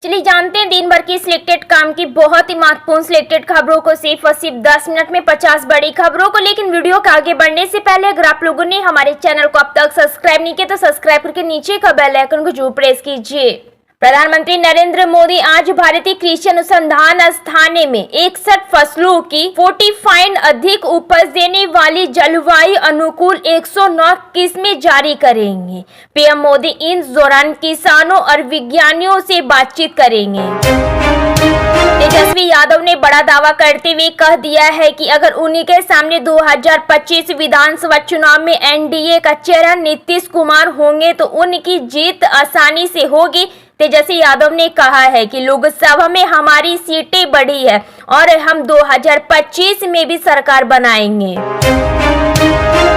चलिए जानते हैं दिन भर की सिलेक्टेड काम की बहुत ही महत्वपूर्ण सिलेक्टेड खबरों को सिर्फ और सिर्फ 10 मिनट में 50 बड़ी खबरों को। लेकिन वीडियो के आगे बढ़ने से पहले अगर आप लोगों ने हमारे चैनल को अब तक सब्सक्राइब नहीं किया तो सब्सक्राइब करके नीचे का बेल आइकन को जरूर प्रेस कीजिए। प्रधानमंत्री नरेंद्र मोदी आज भारतीय कृषि अनुसंधान संस्थान में 61 फसलों की 45 अधिक उपज देने वाली जलवायु अनुकूल 109 किस्में जारी करेंगे। पीएम मोदी इस दौरान किसानों और विज्ञानियों से बातचीत करेंगे। तेजस्वी यादव ने बड़ा दावा करते हुए कह दिया है कि अगर उन्हीं के सामने 2025 विधानसभा चुनाव में एनडीए का चेहरा नीतीश कुमार होंगे तो उनकी जीत आसानी से होगी। तेजस्वी यादव ने कहा है कि लोकसभा में हमारी सीटें बढ़ी है और हम 2025 में भी सरकार बनाएंगे।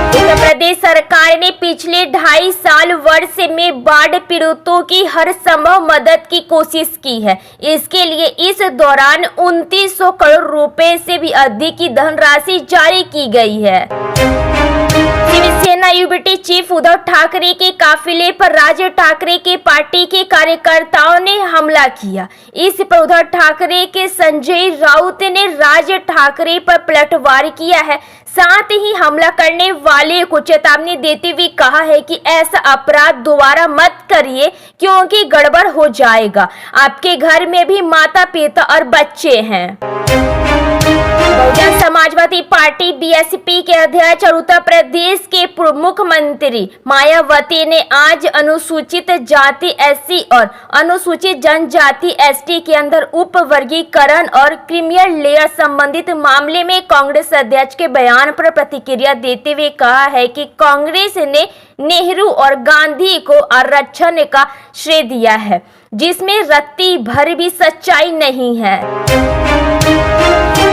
उत्तर प्रदेश सरकार ने पिछले 2.5 साल वर्ष में बाढ़ पीड़ितों की हर संभव मदद की कोशिश की है। इसके लिए इस दौरान 2900 करोड़ रुपए से भी अधिक की धनराशि जारी की गई है। शिवसेना यूबीटी चीफ उद्धव ठाकरे के काफिले पर राज ठाकरे के पार्टी के कार्यकर्ताओं ने हमला किया। इस पर उद्धव ठाकरे के संजय राउत ने राज ठाकरे पर पलटवार किया है। साथ ही हमला करने वाले को चेतावनी देते हुए कहा है कि ऐसा अपराध दोबारा मत करिए क्योंकि गड़बड़ हो जाएगा। आपके घर में भी माता पिता और बच्चे हैं। बहुजन समाजवादी पार्टी बीएसपी के अध्यक्ष और उत्तर प्रदेश के पूर्व मुख्यमंत्री मायावती ने आज अनुसूचित जाति एससी और अनुसूचित जनजाति एसटी के अंदर उप वर्गीकरण और क्रीमियर लेयर संबंधित मामले में कांग्रेस अध्यक्ष के बयान पर प्रतिक्रिया देते हुए कहा है कि कांग्रेस ने नेहरू और गांधी को आरक्षण का श्रेय दिया है जिसमें रत्ती भर भी सच्चाई नहीं है।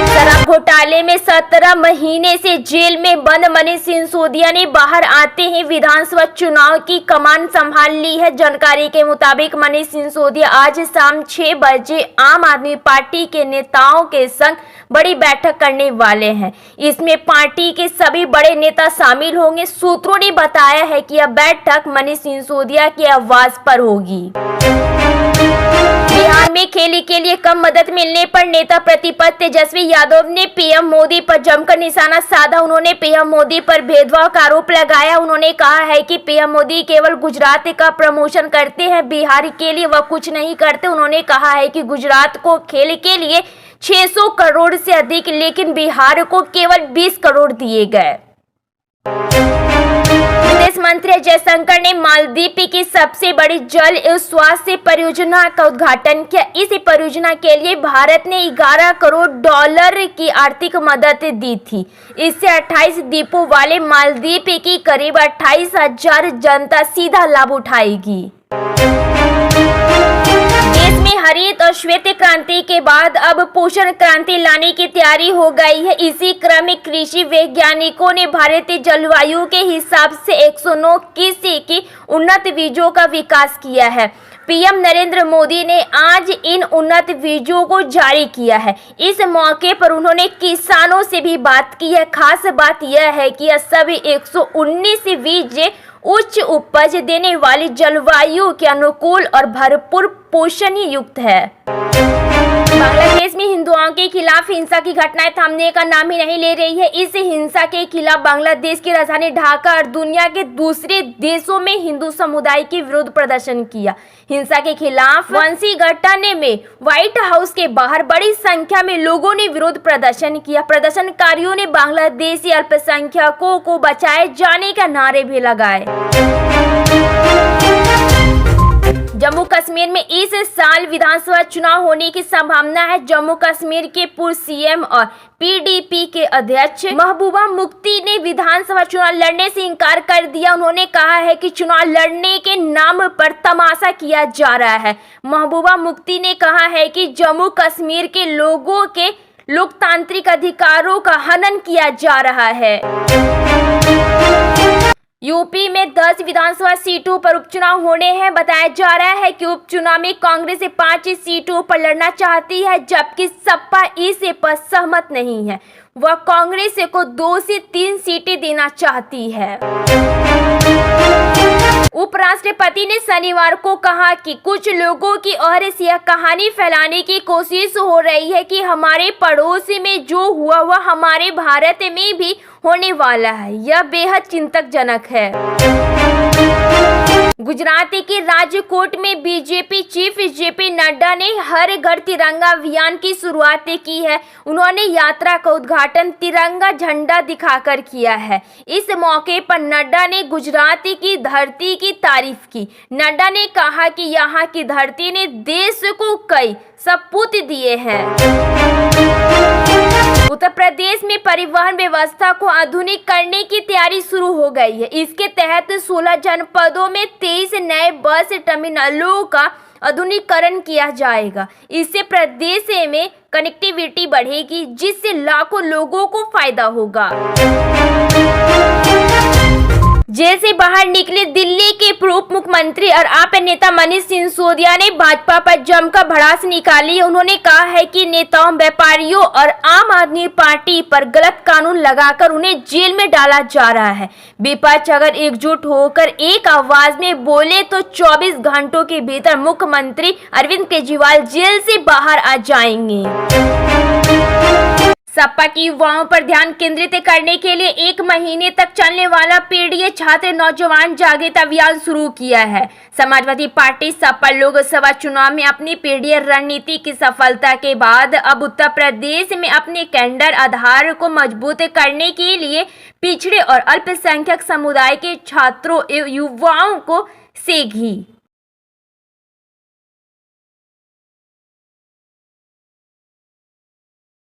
शराब घोटाले में 17 महीने से जेल में बंद मनीष सिसोदिया ने बाहर आते ही विधानसभा चुनाव की कमान संभाल ली है। जानकारी के मुताबिक मनीष सिसोदिया आज शाम 6 बजे आम आदमी पार्टी के नेताओं के संग बड़ी बैठक करने वाले हैं। इसमें पार्टी के सभी बड़े नेता शामिल होंगे। सूत्रों ने बताया है कि यह बैठक मनीष सिसोदिया के आवास पर होगी। बिहार में खेती के लिए कम मदद मिलने पर नेता प्रतिपक्ष तेजस्वी यादव ने पीएम मोदी पर जमकर निशाना साधा। उन्होंने पीएम मोदी पर भेदभाव का आरोप लगाया। उन्होंने कहा है कि पीएम मोदी केवल गुजरात का प्रमोशन करते हैं, बिहार के लिए वह कुछ नहीं करते। उन्होंने कहा है कि गुजरात को खेल के लिए 600 करोड़ से अधिक, लेकिन बिहार को केवल 20 करोड़ दिए गए। विदेश मंत्री जयशंकर ने मालदीव की सबसे बड़ी जल एवं स्वास्थ्य परियोजना का उद्घाटन किया। इस परियोजना के लिए भारत ने 11 करोड़ डॉलर की आर्थिक मदद दी थी। इससे 28 द्वीपों वाले मालदीव की करीब 28,000 जनता सीधा लाभ उठाएगी। देश में हरित और श्वेत क्रांति के बाद अब पोषण क्रांति लाने की तैयारी हो गई है। इसी क्रम में कृषि वैज्ञानिकों ने भारतीय जलवायु के हिसाब से 109 किस्म की उन्नत बीजों का विकास किया है। पीएम नरेंद्र मोदी ने आज इन उन्नत बीजों को जारी किया है। इस मौके पर उन्होंने किसानों से भी बात की है। खास बात यह है कि यह सभी 119 बीज उच्च उपज देने वाली जलवायु के अनुकूल और भरपूर पोषण युक्त है। बांग्लादेश में हिंदुओं के खिलाफ हिंसा की घटनाएं थमने का नाम ही नहीं ले रही है। इस हिंसा के खिलाफ बांग्लादेश की राजधानी ढाका और दुनिया के दूसरे देशों में हिंदू समुदाय के विरोध प्रदर्शन किया। हिंसा के खिलाफ वंशी घटाने में व्हाइट हाउस के बाहर बड़ी संख्या में लोगों ने विरोध प्रदर्शन किया। प्रदर्शनकारियों ने बांग्लादेशी अल्पसंख्यकों को बचाए जाने का नारे भी लगाए। जम्मू कश्मीर में इस साल विधानसभा चुनाव होने की संभावना है। जम्मू कश्मीर के पूर्व सीएम और पीडीपी के अध्यक्ष महबूबा मुफ्ती ने विधानसभा चुनाव लड़ने से इनकार कर दिया। उन्होंने कहा है कि चुनाव लड़ने के नाम पर तमाशा किया जा रहा है। महबूबा मुफ्ती ने कहा है कि जम्मू कश्मीर के लोगों के लोकतांत्रिक अधिकारों का हनन किया जा रहा है। यूपी में 10 विधानसभा सीटों पर उपचुनाव होने हैं। बताया जा रहा है कि उपचुनाव में कांग्रेस 5 सीटों पर लड़ना चाहती है, जबकि सपा इस पर सहमत नहीं है। वह कांग्रेस को 2 से 3 सीटें देना चाहती है। उपराष्ट्रपति ने शनिवार को कहा कि कुछ लोगों की ओर से यह कहानी फैलाने की कोशिश हो रही है कि हमारे पड़ोस में जो हुआ वह हमारे भारत में भी होने वाला है। यह बेहद चिंताजनक है। गुजरात के राजकोट में बीजेपी चीफ जेपी नड्डा ने हर घर तिरंगा अभियान की शुरुआत की है। उन्होंने यात्रा का उद्घाटन तिरंगा झंडा दिखाकर किया है। इस मौके पर नड्डा ने गुजरात की धरती की तारीफ की। नड्डा ने कहा कि यहाँ की धरती ने देश को कई सपूत दिए हैं। उत्तर प्रदेश में परिवहन व्यवस्था को आधुनिक करने की तैयारी शुरू हो गई है। इसके तहत 16 जनपदों में 23 नए बस टर्मिनलों का आधुनिकीकरण किया जाएगा। इससे प्रदेश में कनेक्टिविटी बढ़ेगी, जिससे लाखों लोगों को फायदा होगा। जेल से बाहर निकले दिल्ली के पूर्व मुख्यमंत्री और आप नेता मनीष सिसोदिया ने भाजपा पर जमकर भड़ास निकाली। उन्होंने कहा है कि नेताओं, व्यापारियों और आम आदमी पार्टी पर गलत कानून लगाकर उन्हें जेल में डाला जा रहा है। विपक्ष अगर एकजुट होकर एक आवाज में बोले तो 24 घंटों के भीतर मुख्यमंत्री अरविंद केजरीवाल जेल से बाहर आ जाएंगे। सपा की युवाओं पर ध्यान केंद्रित करने के लिए 1 महीने तक चलने वाला पीडीए छात्र नौजवान जागृति अभियान शुरू किया है। समाजवादी पार्टी सपा लोकसभा चुनाव में अपनी पीडीए रणनीति की सफलता के बाद अब उत्तर प्रदेश में अपने कैडर आधार को मजबूत करने के लिए पिछड़े और अल्पसंख्यक समुदाय के छात्रों एवं युवाओं को सेगी